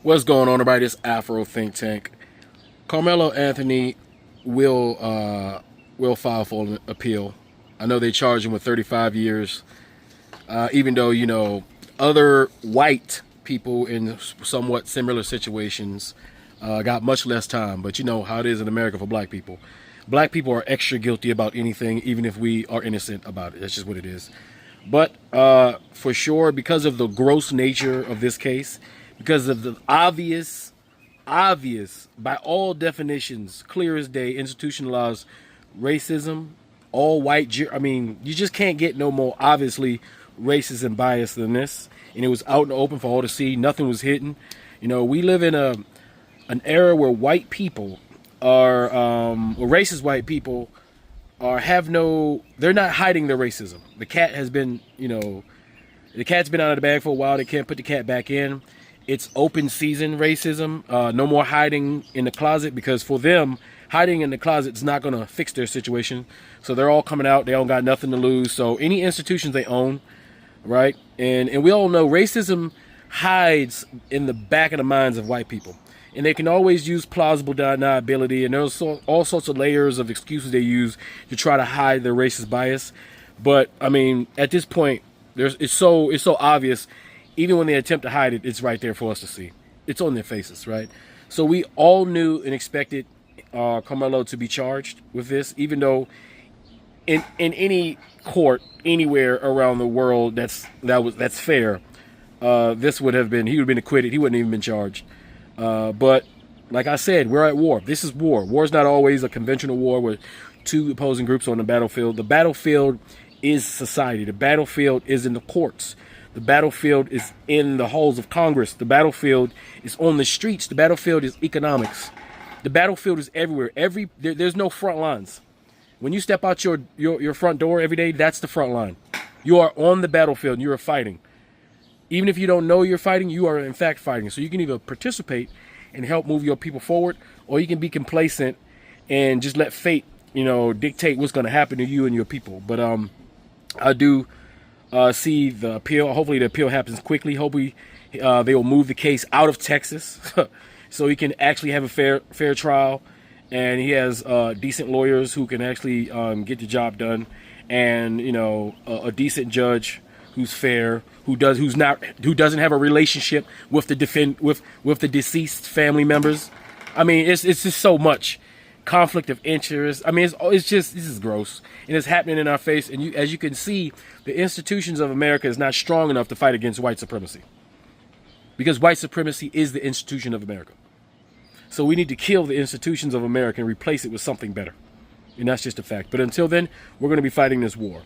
What's going on, everybody? This Afro Think Tank. Carmelo Anthony will file for an appeal. I know they charged him with 35 years, even though other white people in somewhat similar situations got much less time. But you know how it is in America for black people. Black people are extra guilty about anything, even if we are innocent about it. That's just what it is. But for sure, because of the gross nature of this case, because of the obvious, by all definitions, clear as day, institutionalized racism, all white, I mean, you just can't get no more obviously racist and biased than this. And it was out in the open for all to see. Nothing was hidden. We live in an era where white people are, or racist white people they're not hiding their racism. The cat's been out of the bag for a while. They can't put the cat back in. It's open season racism. No more hiding in the closet, because for them, hiding in the closet is not going to fix their situation. So they're all coming out. They don't got nothing to lose. So any institutions they own, right? And we all know racism hides in the back of the minds of white people. And they can always use plausible deniability, and there's all sorts of layers of excuses they use to try to hide their racist bias. But I mean, at this point, it's so obvious. Even when they attempt to hide it, it's right there for us to see. It's on their faces, right? So we all knew and expected Carmelo to be charged with this, even though in any court anywhere around the world that's fair, he would have been acquitted. He wouldn't even been charged. But like I said, we're at war. This is war. War is not always a conventional war with two opposing groups on the battlefield. The battlefield is society. The battlefield is in the courts. The battlefield is in the halls of Congress. The battlefield is on the streets. The battlefield is economics. The battlefield is everywhere. There's no front lines. When you step out your front door every day, that's the front line. You are on the battlefield and you are fighting. Even if you don't know you're fighting, you are in fact fighting. So you can either participate and help move your people forward, or you can be complacent and just let fate, dictate what's going to happen to you and your people. But I do see the appeal. Hopefully the appeal happens quickly. Hopefully they will move the case out of Texas so he can actually have a fair trial, and he has decent lawyers who can actually get the job done, and a decent judge who's fair, who doesn't have a relationship with the deceased family members. I mean, it's just so much conflict of interest. I mean, this is gross, and it's happening in our face. And as you can see, the institutions of America is not strong enough to fight against white supremacy, because white supremacy is the institution of America. So we need to kill the institutions of America and replace it with something better, and that's just a fact. But until then, we're going to be fighting this war.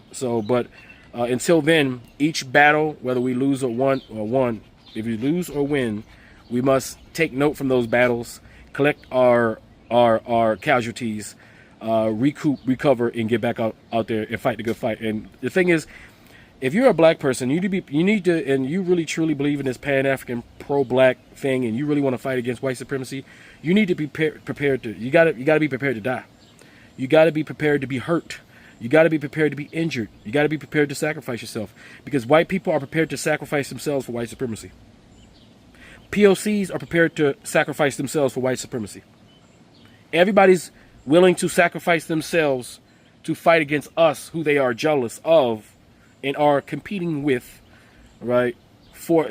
Until then, each battle, whether we lose or won, if we lose or win, we must take note from those battles, collect our casualties, recover, and get back out there and fight the good fight. And the thing is, if you're a black person, you need to, and you really truly believe in this Pan-African pro-black thing, and you really want to fight against white supremacy, you need to be prepared to. You gotta be prepared to die. You gotta be prepared to be hurt. You got to be prepared to be injured. You got to be prepared to sacrifice yourself, because white people are prepared to sacrifice themselves for white supremacy. POCs are prepared to sacrifice themselves for white supremacy. Everybody's willing to sacrifice themselves to fight against us, who they are jealous of and are competing with, right? They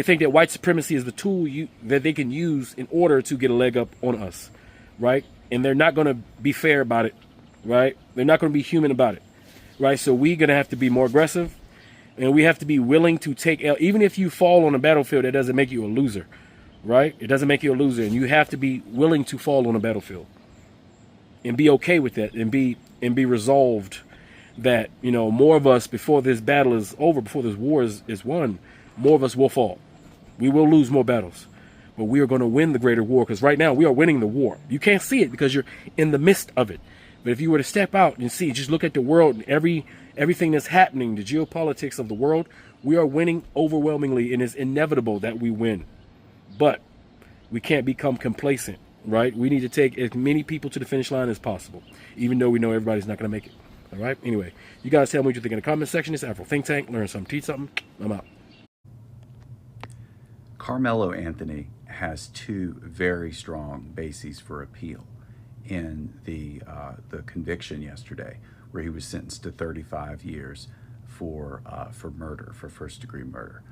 think that white supremacy is the tool that they can use in order to get a leg up on us, right? And they're not going to be fair about it, right? They're not going to be human about it, right? So we're going to have to be more aggressive, and we have to be willing to take L. Even if you fall on a battlefield, that doesn't make you a loser, right? It doesn't make you a loser, and you have to be willing to fall on a battlefield and be okay with that, and be resolved that, more of us, before this battle is over, before this war is won, more of us will fall. We will lose more battles. But we are going to win the greater war, because right now we are winning the war. You can't see it because you're in the midst of it. But if you were to step out and see, just look at the world and everything that's happening, the geopolitics of the world, we are winning overwhelmingly, and it's inevitable that we win. But we can't become complacent, right? We need to take as many people to the finish line as possible, even though we know everybody's not going to make it. All right? Anyway, you guys tell me what you think in the comment section. It's Afro Think Tank. Learn something, teach something. I'm out. Carmelo Anthony has two very strong bases for appeal in the conviction yesterday, where he was sentenced to 35 years for murder, for first-degree murder.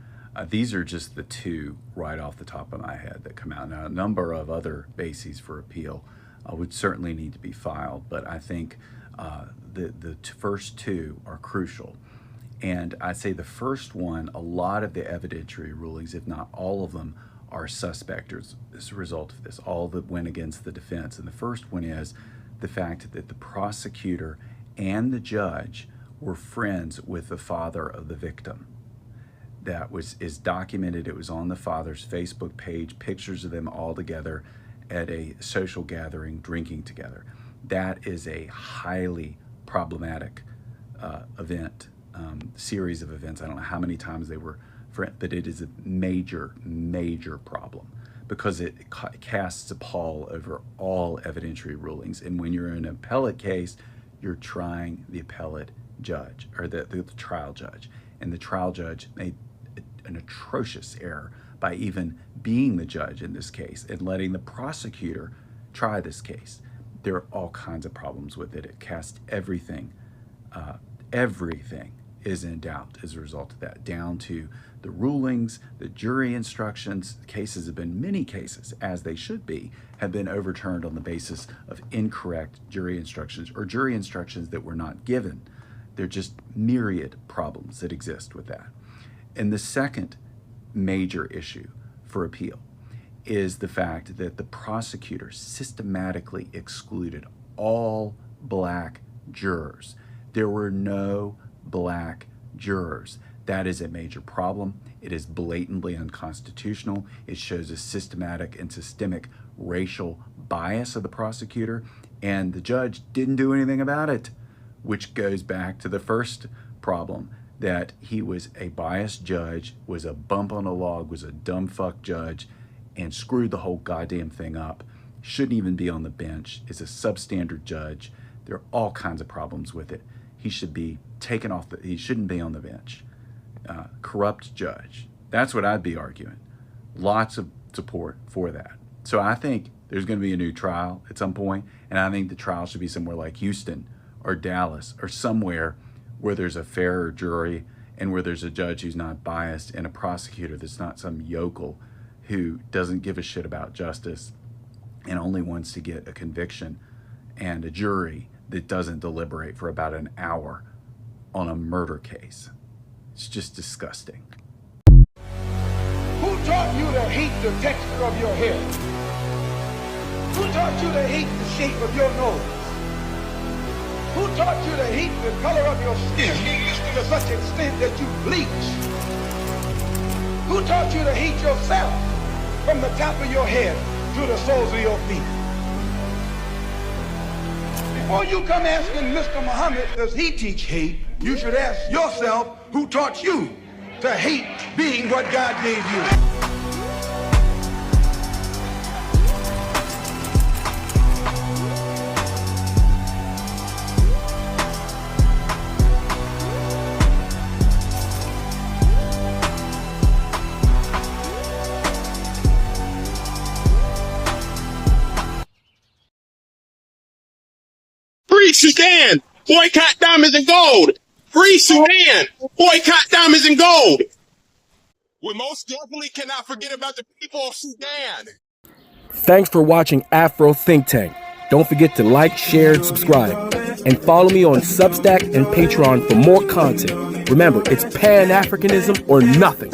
These are just the two right off the top of my head that come out. Now, a number of other bases for appeal would certainly need to be filed, but I think the first two are crucial. And I'd say the first one, a lot of the evidentiary rulings, if not all of them, are suspect as a result of this, all that went against the defense. And the first one is the fact that the prosecutor and the judge were friends with the father of the victim. That is documented. It was on the father's Facebook page, pictures of them all together at a social gathering, drinking together. That is a highly problematic series of events. I don't know how many times they were, but it is a major, major problem because it casts a pall over all evidentiary rulings. And when you're in an appellate case, you're trying the appellate judge or the trial judge. And the trial judge made an atrocious error by even being the judge in this case and letting the prosecutor try this case. There are all kinds of problems with it. It casts everything is in doubt as a result of that, down to the rulings, the jury instructions. Cases have been, many cases, as they should be, have been overturned on the basis of incorrect jury instructions or jury instructions that were not given. There are just myriad problems that exist with that. And the second major issue for appeal is the fact that the prosecutor systematically excluded all black jurors. There were no black jurors. That is a major problem. It is blatantly unconstitutional. It shows a systematic and systemic racial bias of the prosecutor, and the judge didn't do anything about it, which goes back to the first problem, that he was a biased judge, was a bump on a log, was a dumb fuck judge, and screwed the whole goddamn thing up. Shouldn't even be on the bench, is a substandard judge. There are all kinds of problems with it. He should be taken off, he shouldn't be on the bench. Corrupt judge. That's what I'd be arguing. Lots of support for that. So I think there's going to be a new trial at some point, and I think the trial should be somewhere like Houston or Dallas or somewhere where there's a fairer jury and where there's a judge who's not biased and a prosecutor that's not some yokel who doesn't give a shit about justice and only wants to get a conviction, and a jury that doesn't deliberate for about an hour on a murder case. It's just disgusting. Who taught you to hate the texture of your hair? Who taught you to hate the shape of your nose? Who taught you to hate the color of your skin to such extent that you bleach? Who taught you to hate yourself from the top of your head to the soles of your feet? Before you come asking Mr. Muhammad, does he teach hate, you should ask yourself, who taught you to hate being what God gave you? Free Sudan! Boycott diamonds and gold! Free Sudan! Boycott diamonds and gold! We most definitely cannot forget about the people of Sudan! Thanks for watching Afro Think Tank. Don't forget to like, share, and subscribe. And follow me on Substack and Patreon for more content. Remember, it's Pan-Africanism or nothing.